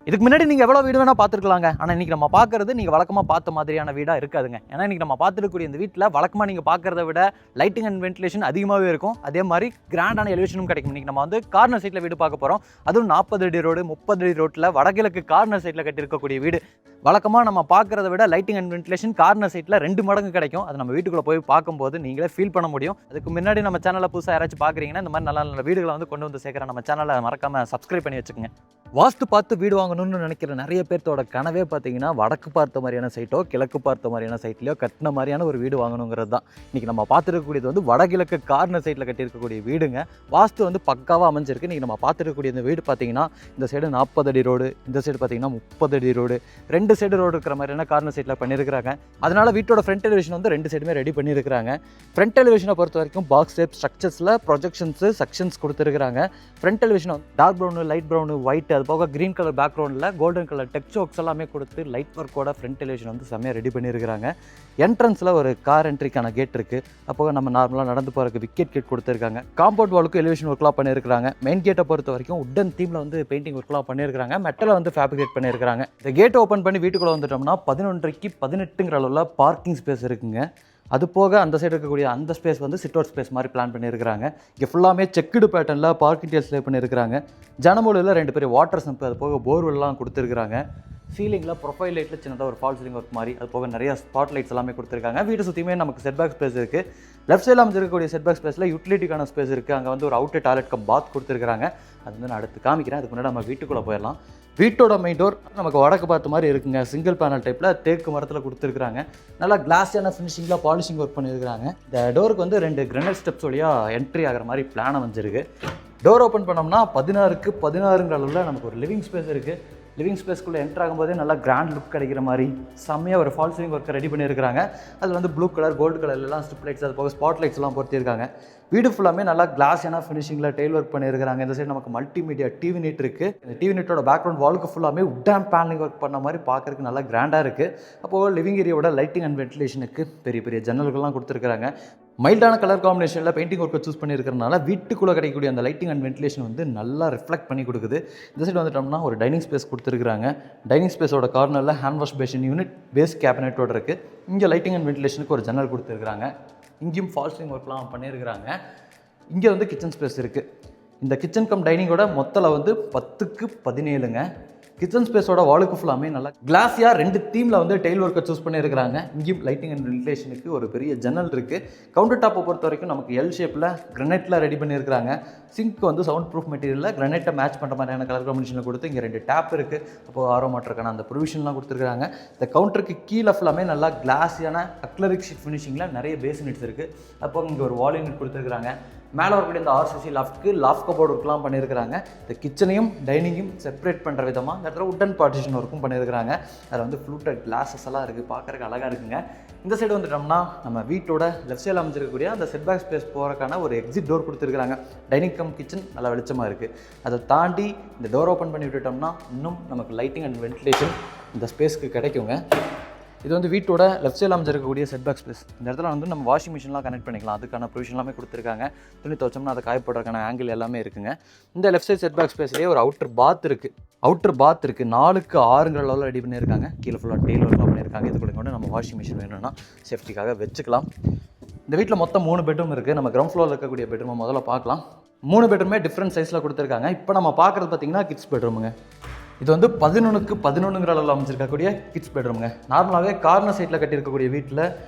இதுக்கு முன்னாடி நீங்கள் எவ்வளோ வீடு வேணால் பார்த்துருக்கலாங்க. ஆனால் இன்றைக்கி நம்ம பார்க்குறது நீங்கள் வழக்கமாக பார்த்த மாதிரியான வீடாக இருக்காதுங்க. ஏன்னா இன்றைக்கி நம்ம பார்த்துருக்கக்கூடிய இந்த வீட்டில் வழக்கமாக நீங்கள் பார்க்குறத விட லைட்டிங் அண்ட் வென்டிலேஷன் அதிகமாகவே இருக்கும். அதே மாதிரி கிராண்டான எலிவேஷனும் கிடைக்கும். இன்றைக்கி நம்ம வந்து கார்னர் சைட்டில் வீடு பார்க்க போகிறோம். அதுவும் 40 அடி ரோடு 30 அடி ரோட்டில் வடகிழக்கு கார்னர் சைட்டில் கட்டியிருக்கக்கூடிய வீடு. வழக்கமாக நம்ம பார்க்குறத விட லைட்டிங் அண்ட் வென்டிலேஷன் கார்னர் சைட்டில் 2 மடங்கு கிடைக்கும். அது நம்ம வீட்டுக்குள்ளே போய் பார்க்கும்போது நீங்களே ஃபீல் பண்ண முடியும். அதுக்கு முன்னாடி நம்ம சேனலில் புதுசாக யாராச்சும் பார்க்குறீங்கன்னா இந்த மாதிரி நல்ல நல்ல வீடுகளை வந்து கொண்டு வந்து சேர்க்குற நம்ம சேனலை மறக்காமல் சப்ஸ்கிரைப் பண்ணி வச்சுக்கோங்க. வாஸ்து பார்த்து வீடு வாங்கணும்னு நினைக்கிற நிறைய பேர்த்தோட கனவே பார்த்தீங்கன்னா வடக்கு பார்த்த மாதிரியான சைட்டோ கிழக்கு பார்த்த மாதிரியான சைட்லையோ கட்டின மாதிரியான ஒரு வீடு வாங்கணுங்கிறது தான். இன்றைக்கி நம்ம பார்த்துருக்கக்கூடியது வந்து வடகிழக்கு கார்னர் சைட்டில் கட்டியிருக்கக்கூடிய வீடுங்க. வாஸ்து வந்து பக்காவாக அமைஞ்சிருக்கு. இன்றைக்கி நம்ம பார்த்துருக்கக்கூடிய இந்த வீடு பார்த்தீங்கன்னா இந்த சைடு 40 அடி ரோடு, இந்த சைடு பார்த்தீங்கன்னா 30 அடி ரோடு, 2 சைடு ரோடு இருக்கிற மாதிரியான கார்னர் சைட்டில் பண்ணியிருக்கிறாங்க. அதனால் வீட்டோட ஃப்ரண்ட் எலிவேஷன் வந்து 2 சைடுமே ரெடி பண்ணியிருக்கிறாங்க. ஃப்ரண்ட் எலிவேஷனை பொறுத்த வரைக்கும் பாக்ஸ் ஷேப் ஸ்ட்ரக்சர்ஸில் ப்ரொஜெக்ஷன்ஸு செக்ஷன்ஸ் கொடுத்துருக்காங்க. Front elevation dark brown, light brown, white, அது போக கிரீன் கலர் பேக்ரவுண்டில் கோல்டன் கலர் டெக்ஸ்ட் ஒர்க்ஸ் எல்லாமே கொடுத்து லைட் ஒர்க்கோட ஃப்ரண்ட் எலிவேஷன் வந்து செம்மையாக ரெடி பண்ணியிருக்கிறாங்க. என்ட்ரன்ஸில் ஒரு கார் என்ட்ரிக்கான கேட் இருக்குது. அப்போ நம்ம நார்மலாக நடந்து போகிறதுக்கு விக்கெட் கேட் கொடுத்துருக்காங்க. காம்பவுண்ட் வாலுக்கு எலிவேஷன் ஒர்க்லாம் பண்ணியிருக்காங்க. மெயின் கேட்டை பொறுத்த வரைக்கும் உட்டன் தீமில் வந்து பெயிண்டிங் ஒர்க்லாம் பண்ணியிருக்காங்க. மெட்டலை வந்து ஃபேப்ரிகேட் பண்ணியிருக்காங்க. இந்த கேட் ஓப்பன் பண்ணி வீட்டுக்குள்ளே வந்துட்டோம்னா 11:30க்கு 18ங்கிற அளவில் பார்க்கிங் ஸ்பேஸ் இருக்குங்க. அது போக அந்த சைடு இருக்கக்கூடிய அந்த ஸ்பேஸ் வந்து சிட் அவுட் ஸ்பேஸ் மாதிரி பிளான் பண்ணியிருக்காங்க. இங்கே ஃபுல்லாமே செக்குடு பேட்டர்னில் பார்க்கிங் டீல்ஸ் லே பண்ணியிருக்காங்க. ஜனமூலையில் 2 பேர் வாட்டர் சம்ப், அது போக போர்வெல்லாம் கொடுத்துருக்காங்க. சீலிங்கில் ப்ரொஃபைல் லைட்டில் சின்னதாக ஒரு ஃபால் சீலிங் ஒர்க் மாதிரி, அது போக நிறைய ஸ்பாட் லைட்ஸ் எல்லாமே கொடுத்துருக்காங்க. வீடு சுற்றியுமே நமக்கு செட்பேக் ஸ்பேஸ் இருக்குது. லெஃப்ட் சைடில் அமைஞ்சிருக்கக்கூடிய செட்பேக் ஸ்பேஸில் யூட்டிலிட்டிக்கான ஸ்பேஸ் இருக்குது. அங்கே வந்து ஒரு அவுட்டர் டாய்லெட் கம் பாத் கொடுத்துருக்காங்க. அது வந்து நான் அடுத்து காமிக்கிறேன். அதுக்கு முன்னாடி நம்ம வீட்டுக்குள்ளே போயிடலாம். வீட்டோட மெயின் டோர் நமக்கு வடக்கு பார்த்த மாதிரி இருக்குங்க. சிங்கிள் பேனல் டைப்பில் தேக்கு மரத்தில் கொடுத்துருக்காங்க. நல்லா கிளாஸியான ஃபினிஷிங்கில் பாலிஷிங் ஒர்க் பண்ணியிருக்காங்க. இந்த டோருக்கு வந்து 2 கிரனைட் ஸ்டெப்ஸ் வழியாக என்ட்ரி ஆகிற மாதிரி பிளான் அமைஞ்சிருக்கு. டோர் ஓப்பன் பண்ணோம்னா 16க்கு 16ங்கிற அளவில் நமக்கு ஒரு லிவிங் ஸ்பேஸ் இருக்குது. லிவிங் ஸ்பேஸ்க்குள்ளே என்ட்ரு ஆகும்போதே நல்லா கிராண்ட் லுக் கிடைக்கிற மாதிரி செம்மையாக ஒரு ஃபால் சீலிங் ஒர்க்கை ரெடி பண்ணியிருக்காங்க. அதில் வந்து ப்ளூ கலர், கோல்டு கலர்லாம் ஸ்ட்ரிப் லைட்ஸ், அது போக ஸ்பாட் லைட்ஸ்லாம் பொறுத்திருக்காங்க. வீடு ஃபுல்லாமே நல்லா கிளாஸியான ஃபினிஷிங்கில் டெயில் ஒர்க் பண்ணியிருக்காங்க. இந்த சைடு நமக்கு மல்டிமீடியா டிவி நீட் இருக்குது. இந்த டிவி நீட்டோட பேக்ரவுண்ட் வாலுக்கு ஃபுல்லாமே உட்டான் பேனலிங் ஒர்க் பண்ண மாதிரி பார்க்கறதுக்கு நல்லா கிராண்டாக இருக்குது. அப்போது லிவிங் ஏரியாவோட லைட்டிங் அண்ட் வென்டிலேஷனுக்கு பெரிய பெரிய ஜன்னல்கள்லாம் கொடுத்துருக்காங்க. மைல்டான கலர் காம்பினேஷனில் பெயிண்டிங் ஒர்க்கை சூஸ் பண்ணியிருக்கிறனால வீட்டுக்குள்ளே கிடைக்கக்கூடிய அந்த லைட்டிங் அண்ட் வென்டிலேஷன் வந்து நல்லா ரிஃப்ளெக்ட் பண்ணி கொடுக்குது. இந்த சைடு வந்துட்டோம்னா ஒரு டைனிங் ஸ்பேஸ் கொடுத்துருக்காங்க. டைனிங் ஸ்பேஸோட கார்னரில் hand wash basin unit base கேபினெட்டோட இருக்குது. இங்கே லைட்டிங் அண்ட் வென்டிலேஷனுக்கு ஒரு ஜன்னல் கொடுத்துருக்காங்க. இங்கேயும் ஃபால் சீலிங் ஒர்க்லாம் பண்ணியிருக்கிறாங்க. இங்கே வந்து கிச்சன் ஸ்பேஸ் இருக்குது. இந்த கிச்சன் கம் டைனிங்கோட மொத்தத்தில் வந்து 10க்கு 17ங்க. கிச்சன் ஸ்பேஸோட வாலுக்கு ஃபுல்லாமே நல்லா கிளாஸியாக 2 தீமில் வந்து டெயில் ஒர்க்கை சூஸ் பண்ணியிருக்கிறாங்க. இங்கேயும் லைட்டிங் அண்ட் வென்டிலேஷனுக்கு ஒரு பெரிய ஜன்னல் இருக்குது. கவுண்டர் டாப்பை பொறுத்த வரைக்கும் நமக்கு எல் ஷேப்பில் கிரனைட்டில் ரெடி பண்ணியிருக்கிறாங்க. சிங்க் வந்து சவுண்ட் ப்ரூஃப் மெட்டீரியலில் கிரனைட்டை மேட்ச் பண்ணுற மாதிரியான கலர் காம்பினேஷனில் கொடுத்து இங்கே 2 டேப் இருக்குது. அப்போது ஆரோ மாட்டிருக்கான அந்த ப்ரொவிஷன்லாம் கொடுத்துருக்காங்க. இந்த கவுண்டருக்கு கீழே ஃபுல்லாமே நல்லா கிளாஸியான அக்லரிக் ஷீட் ஃபினிஷிங்கில் நிறைய பேஸ் யூனிட்ஸ் இருக்குது. அப்போ இங்கே ஒரு வால் யூனிட் கொடுத்துருக்காங்க. மேலே வரக்கூடிய இந்த ஆர்சிசி லாஃப்ட்க்கு லாஃப்ட் கபோர்ட் ஒர்க்லாம் பண்ணியிருக்கிறாங்க. இந்த கிச்சனையும் டைனிங்கும் செப்பரேட் பண்ணுற விதமாக இந்த இடத்துல உட்டன் பார்ட்டிஷன் ஒர்க்கும் பண்ணியிருக்கிறாங்க. அதில் வந்து ஃப்ளூட்டட் கிளாஸஸ் எல்லாம் இருக்குது. பார்க்குறதுக்கு அழகாக இருக்குங்க. இந்த சைடு வந்துட்டோம்னா நம்ம வீட்டோட லெஃப்ட் சைடில் அமைஞ்சிருக்கக்கூடிய அந்த செட்பேக் ஸ்பேஸ் போகிறக்கான ஒரு எக்ஸிட் டோர் கொடுத்துருக்காங்க. டைனிங் கம் கிச்சன் நல்லா வெளிச்சமாக இருக்குது. அதை தாண்டி இந்த டோர் ஓப்பன் பண்ணி விட்டுட்டோம்னா இன்னும் நமக்கு லைட்டிங் அண்ட் வென்டிலேஷன் இந்த ஸ்பேஸ்க்கு கிடைக்குங்க. இது வந்து வீட்டோட லெஃப்ட் சைடில் அமைஞ்சிருக்கக்கூடிய செட்பேக் ஸ்பேஸ். இந்த இடத்துல வந்து நம்ம வாஷிங் மிஷின்லாம் கனெக்ட் பண்ணிக்கலாம். அதுக்கான ப்ரொவிஷன் எல்லாமே கொடுத்துருக்காங்க. துணி துவச்சோம்னா அதை காயப்படுறதுக்கான ஆங்கிள் எல்லாமே இருக்குங்க. இந்த லெஃப்ட் சைட் செட்பேக் ஸ்பேஸ்லேயே ஒரு அவுட்டர் பாத் இருக்குது. 4க்கு 6ங்கிற அளவில் ரெடி பண்ணியிருக்காங்க. கீழே ஃபுல்லாக டெயில் ஒர்க்லாம் பண்ணியிருக்காங்க. இதுக்குள்ள கொண்டு நம்ம வாஷிங் மிஷின் வேணும்னா சேஃப்டிக்காக வச்சுக்கலாம். இந்த வீட்டில் மொத்தம் 3 பெட்ரூம் இருக்குது. நம்ம கிரவுண்ட் ஃப்ளோரில் இருக்கக்கூடிய பெட்ரூமை முதல்ல பார்க்கலாம். 3 பெட்ரூமே டிஃப்ரெண்ட் சைஸில் கொடுத்துருக்காங்க. இப்போ நம்ம பார்க்குறது பார்த்திங்கன்னா கிட்ஸ் பெட்ரூமுங்க. இது வந்து 11க்கு 11ங்கிற அளவில் அமைச்சிருக்கக்கூடிய கிட்ஸ் பெட்ரூமுங்க. நார்மலாகவே கார்னர் சைட்டில் கட்டியிருக்கக்கூடிய வீட்டில்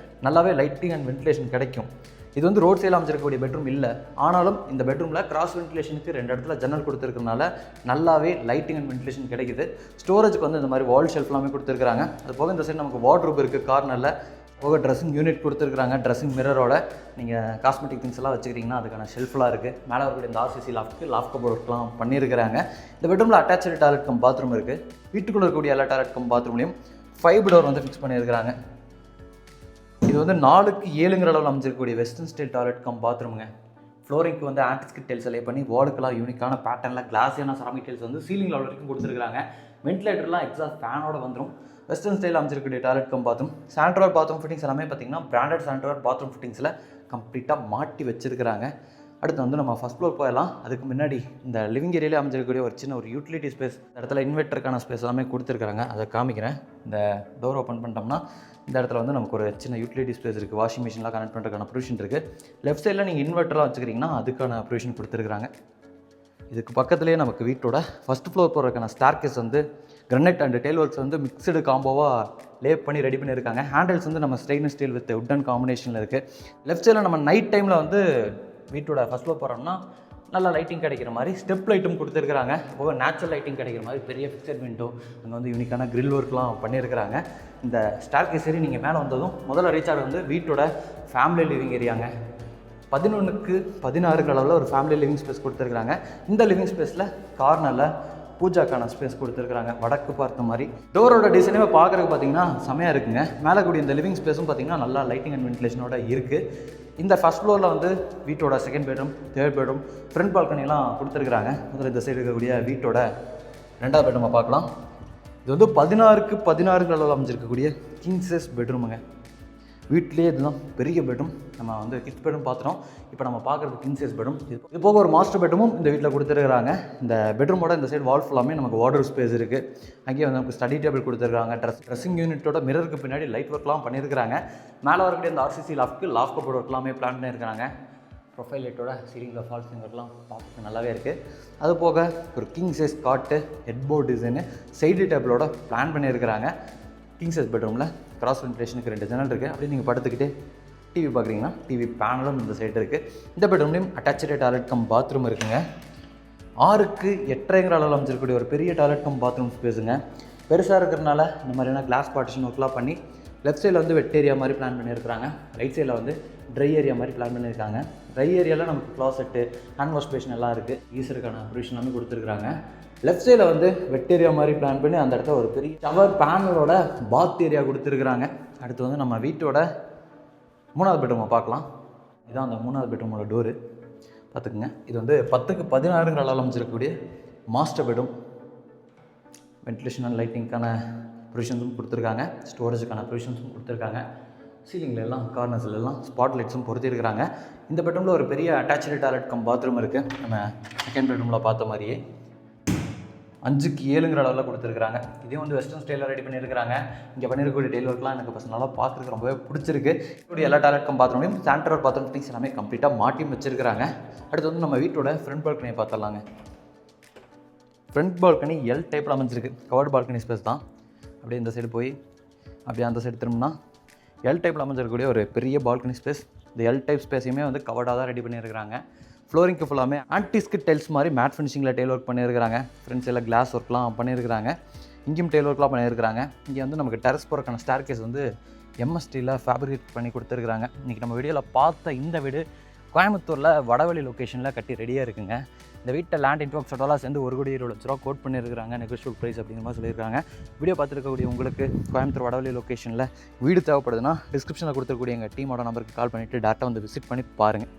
நல்லாவே லைட்டிங் அண்ட் வென்டிலேஷன் கிடைக்கும். இது வந்து ரோட் சைடில் அமைச்சிருக்கக்கூடிய பெட்ரூம் இல்லை. ஆனாலும் இந்த பெட்ரூமில் கிராஸ் வென்டிலேஷனுக்கு 2 இடத்துல ஜன்னல் கொடுத்துருக்கனால நல்லாவே லைட்டிங் அண்ட் வென்டிலேஷன் கிடைக்குது. ஸ்டோரேஜுக்கு வந்து இந்த மாதிரி வால் ஷெல்ஃப் எல்லாமே கொடுத்துருக்காங்க. அது போக இந்த சைடு நமக்கு வார்ட்ரூப் இருக்குது. கார்னரில் போக ட்ரெஸ்ஸிங் யூனிட் கொடுத்துருக்காங்க. ட்ரெஸ்ஸிங் மிரரோட நீங்கள் காஸ்மெட்டிக் திங்ஸ் எல்லாம் வச்சுக்கிட்டிங்கன்னா அதுக்கான ஷெல்ஃப்லாம் இருக்குது. மேலே வரக்கூடிய இந்த ஆர்சிசி லாஃப்ட்க்கு லாஃப்ட் கபோர்ட் ஒர்க்லாம் பண்ணியிருக்கிறாங்க. இந்த பெட்ரூமில் அட்டாச்சு டாய்லெட் கம் பாத்ரூம் இருக்குது. வீட்டுக்குள்ளே இருக்கக்கூடிய எல்லா டாய்லெட் கம் பாத்ரூம்லையும் 5 டோர் வந்து ஃபிக்ஸ் பண்ணியிருக்கிறாங்க. இது வந்து 4க்கு 7ங்கிற அளவில் அமைச்சிருக்கக்கூடிய வெஸ்டர்ன் ஸ்டைல் டாய்லெட் கம் பாத்ரூமுங்க. ஃப்ளோரிங்க்கு வந்து ஆன்டிஸ்கிட் டைல்ஸ் லே பண்ணி வாலுக்கெல்லாம் யூனிக்கான பேட்டர்னில் கிளாஸியான செராமிக் டைல்ஸ் வந்து சீலிங் லெவல் வரைக்கும் கொடுத்துருக்காங்க. வென்டிலேட்டர்லாம் எக்ஸாஸ்ட் ஃபேனோட வந்துடும். வெஸ்டர்ன் ஸ்டைல் அமைச்சிருக்கக்கூடிய டாய்லெட் கம் பாத்ரூம். சாண்ட்ராய்ட் பாத்ரூம் ஃபிட்டிங்ஸ் எல்லாமே பார்த்திங்கன்னா பிராண்டட் சாண்ட்ராய்ட் பாத்ரூம் ஃபிட்டிங்ஸில் கம்ப்ளீட்டாக மாட்டி வச்சுருக்கிறாங்க. அடுத்து வந்து நம்ம ஃபஸ்ட் ஃப்ளோர் போயிடலாம். அதுக்கு முன்னாடி இந்த லிவிங் ஏரியாலே அமைஞ்சிருக்கக்கூடிய ஒரு சின்ன ஒரு யூட்டிலிட்டி ஸ்பேஸ், இந்த இடத்துல இன்வெர்ட்டருக்கான ஸ்பேஸ் எல்லாமே கொடுத்துருக்காங்க. அதை காமிக்கிறேன். இந்த டோர் ஓப்பன் பண்ணிட்டோம்னா இந்த இடத்துல வந்து நமக்கு ஒரு சின்ன யூட்டிலிட்டி ஸ்பேஸ் இருக்குது. வாஷிங் மிஷின்லாம் கனெக்ட் பண்ணுறதுக்கான ப்ரொவிஷன் இருக்குது. லெஃப்ட் சைடில் நீங்கள் இன்வெர்ட்டர்லாம் வச்சுக்கிறீங்கன்னா அதுக்கான ப்ரொவிஷன் கொடுத்துருக்காங்க. இதுக்கு பக்கத்துலேயே நமக்கு வீட்டோட ஃபஸ்ட் ஃப்ளோர் போகிறதுக்கான ஸ்டார்கேஸ் வந்து கிரனைட் அண்ட் டெயில் ஒர்க்ஸ் வந்து மிக்சடு காம்போவாக லேப் பண்ணி ரெடி பண்ணியிருக்காங்க. ஹேண்டில்ஸ் வந்து நம்ம ஸ்டெயின்லெஸ் ஸ்டீல் வித் உட்டன் காம்பினேஷனில் இருக்குது. லெஃப்ட் சைடில் நம்ம நைட் டைமில் வந்து வீட்டோட ஃபஸ்ட் ஃப்ளோர் போகிறோம்னா நல்லா லைட்டிங் கிடைக்கிற மாதிரி ஸ்டெப் லைட்டும் கொடுத்துருக்குறாங்க. போக நேச்சுரல் லைட்டிங் கிடைக்கிற மாதிரி பெரிய ஃபிக்ஸட் விண்டோ, அங்கே வந்து யூனிக்கான கிரில் ஒர்க்லாம் பண்ணியிருக்கிறாங்க. இந்த ஸ்டார்கேஸ் ஏறி நீங்கள் மேலே வந்ததும் முதல்ல ரீச் ஆகிறது வந்து வீட்டோட ஃபேமிலி லிவிங் ஏரியாங்க. 11x16 அளவில் ஒரு ஃபேமிலி லிவிங் ஸ்பேஸ் கொடுத்துருக்குறாங்க. இந்த லிவிங் ஸ்பேஸில் கார்னரில் பூஜாக்கான ஸ்பேஸ் கொடுத்துருக்குறாங்க, வடக்கு பார்த்த மாதிரி. டோரோட டிசைனே பார்க்குறதுக்கு பார்த்தீங்கன்னா செமையாக இருக்குங்க. மேலே கூடிய இந்த லிவிங் ஸ்பேஸும் பார்த்தீங்கன்னா நல்லா லைட்டிங் அண்ட் வென்டிலேஷனோட இருக்குது. இந்த ஃபஸ்ட் ஃப்ளோரில் வந்து வீட்டோட second bedroom, third bedroom, front பால்கனிலாம் கொடுத்துருக்குறாங்க. முதல்ல இந்த சைடு இருக்கக்கூடிய வீட்டோட ரெண்டாவது பெட்ரூமை பார்க்கலாம். இது வந்து 16x16 அளவில் அமைஞ்சிருக்கக்கூடிய கிங் சைஸ் பெட்ரூமுங்க. வீட்டிலே இதுதான் பெரிய பெட்ரூம். நம்ம வந்து கிட்ஸ் பெட்ரூம் பார்த்துட்டோம். இப்போ நம்ம பார்க்குறது கிங் சைஸ் பெட்ரூம். இது போக ஒரு மாஸ்டர் பெட்ரூமும் இந்த வீட்டில் கொடுத்துருக்காங்க. இந்த பெட்ரூமோட இந்த சைடு வால் ஃபுல்லாமே நமக்கு வார்ட்ரோப் ஸ்பேஸ் இருக்குது. அங்கேயே வந்து நமக்கு ஸ்டடி டேபிள் கொடுத்துருக்காங்க. ட்ரெஸ்ஸிங் யூனிட்டோட மிரருக்கு பின்னாடி லைட் ஒர்க்லாம் பண்ணியிருக்காங்க. மேலே வரக்கூடிய இந்த ஆர்சிசி லாஃப்ட் கபோர்ட் ஒர்க்லாமே பிளான் பண்ணியிருக்காங்க. ப்ரொஃபைல் லைட்டோட சீலிங்கில் ஃபால் சிங்கர்லாம் பார்க்க நல்லாவே இருக்குது. அது போக ஒரு கிங் சைஸ் காட்டு, ஹெட்போர்ட் டிசைனு, சைடு டேபிளோட பிளான் பண்ணியிருக்கிறாங்க. கிங் சைஸ் பெட்ரூமில் கிராஸ் வென்டிலேஷனுக்கு 2 ஜன்னல் இருக்குது. அப்படியே நீங்கள் படுத்துக்கிட்டே டிவி பார்க்குறீங்கன்னா டிவி பேனலும் இந்த சைடு இருக்குது. இந்த பெட்ரூம்லேயும் அட்டாச்சு டாய்லெட் கம் பாத்ரூம் இருக்குங்க. 6x8.5 அளவில் அமைச்சிருக்கக்கூடிய ஒரு பெரிய டாய்லெட் கம் பாத்ரூம் ஸ்பேஸுங்க. பெருசாக இருக்கிறதுனால இந்த மாதிரியான கிளாஸ் பார்ட்டிஷன் ஒர்க்லாம் பண்ணி லெஃப்ட் சைடில் வந்து வெட் ஏரியா மாதிரி பிளான் பண்ணியிருக்கிறாங்க. ரைட் சைடில் வந்து ட்ரை ஏரியா மாதிரி பிளான் பண்ணியிருக்காங்க. ட்ரை ஏரியாவில் நமக்கு க்ளாசெட்டு, ஹேண்ட் வாஷ் பேஷன் எல்லாம் இருக்குது. ஈஸருக்கான ப்ரொவிஷன் எல்லாமே கொடுத்துருக்குறாங்க. லெஃப்ட் சைடில் வந்து வெட் ஏரியா மாதிரி பிளான் பண்ணி அந்த இடத்துல ஒரு பெரிய ஷவர் பேனலோட பாத் ஏரியா கொடுத்துருக்குறாங்க. அடுத்து வந்து நம்ம வீட்டோட 3வது பெட்ரூமை பார்க்கலாம். இதுதான் அந்த 3வது பெட்ரூமோட டோரு பார்த்துக்குங்க. இது வந்து 10x16 அளவில் அமைச்சிருக்கக்கூடிய மாஸ்டர் பெட்ரூம். வென்டிலேஷன் அண்ட் லைட்டிங்க்கான ப்ரொவிஷன்ஸும் கொடுத்துருக்காங்க. ஸ்டோரேஜுக்கான ப்ரொவிஷன்ஸும் கொடுத்துருக்காங்க. சீலிங்கில் எல்லாம் கார்னர்ஸில் எல்லாம் ஸ்பாட் லைட்ஸும் பொருத்திருக்கிறாங்க. இந்த பெட்ரூமில் ஒரு பெரிய அட்டாச்சு டாய்லெட் கம் பாத்ரூம் இருக்குது. நம்ம செகண்ட் பெட்ரூமில் பார்த்த மாதிரியே 5x7 அளவில் கொடுத்துருக்காங்க. இதே வந்து வெஸ்டர்ன் ஸ்டைலில் ரெடி பண்ணியிருக்கிறாங்க. இங்கே பண்ணியிருக்கக்கூடிய டெய்ல் ஒர்க்லாம் எனக்கு பர்சனலாக பார்க்குறதுக்கு ரொம்பவே பிடிச்சிருக்கு. இப்படி எல்லா டாய்லெட் கம் பாத்ரூம்லையும் சானிட்டரி பாத்ரூம் ஃபிட்டிங்ஸ் எல்லாமே கம்ப்ளீட்டாக மாட்டி வச்சிருக்கிறாங்க. அடுத்து வந்து நம்ம வீட்டோட ஃப்ரண்ட் பால்கனியை பார்த்துடலாங்க. ஃப்ரண்ட் பால்கனி எல் டைப்பில் அமைஞ்சிருக்கு. கவர்டு பால்கனி ஸ்பேஸ் தான். அப்படியே இந்த சைடு போய் அப்படியே அந்த சைடு திரும்பினா எல் டைப்பில் அமைஞ்சிருக்கக்கூடிய ஒரு பெரிய பால்கனி ஸ்பேஸ். இந்த எல் டைப் ஸ்பேஸையுமே வந்து கவர்டாக தான் ரெடி பண்ணியிருக்கிறாங்க. ஃப்ளோரிங்க்கு ஃபுல்லாமே ஆன்டிஸ்கிட் டைல்ஸ் மாதிரி மேட் ஃபினிஷிங்கில் டெயில் ஒர்க் பண்ணியிருக்கிறாங்க. ஃப்ரண்ட் சைடில் கிளாஸ் ஒர்க்லாம் பண்ணியிருக்கிறாங்க. இங்கேயும் டெயில் ஒர்க்லாம் பண்ணியிருக்கிறாங்க. இங்கே வந்து நமக்கு டெரஸ் போகிறக்கான ஸ்டேர்கேஸ் வந்து எம்எஸ்டியில் ஃபேப்ரிகேட் பண்ணி கொடுத்துருக்குறாங்க. இன்றைக்கி நம்ம வீடியோவில் பார்த்த இந்த வீடு கோயம்புத்தூரில் வடவழி லொக்கேஷனில் கட்டி ரெடியாக இருக்குங்க. இந்த வீட்டை லேண்ட் இன்ட்ரோக்ஸோடலாம் சேர்ந்து 1,20,00,000 கோட் பண்ணியிருக்காங்க. நெகோஷியபிள் ப்ரைஸ் அப்படிங்கிற மாதிரி சொல்லியிருக்காங்க. வீடியோ பார்த்துருக்கக்கூடிய உங்களுக்கு கோயம்புத்தூர் வடவழி லொக்கேஷனில் வீடு தேவைப்படுதுன்னா டிஸ்கிரிப்ஷனில் கொடுத்துருக்கூடிய எங்கள் டீமோட நம்பருக்கு கால் பண்ணிவிட்டு டேரெக்டாக வந்து விசிட் பண்ணி பாருங்கள்.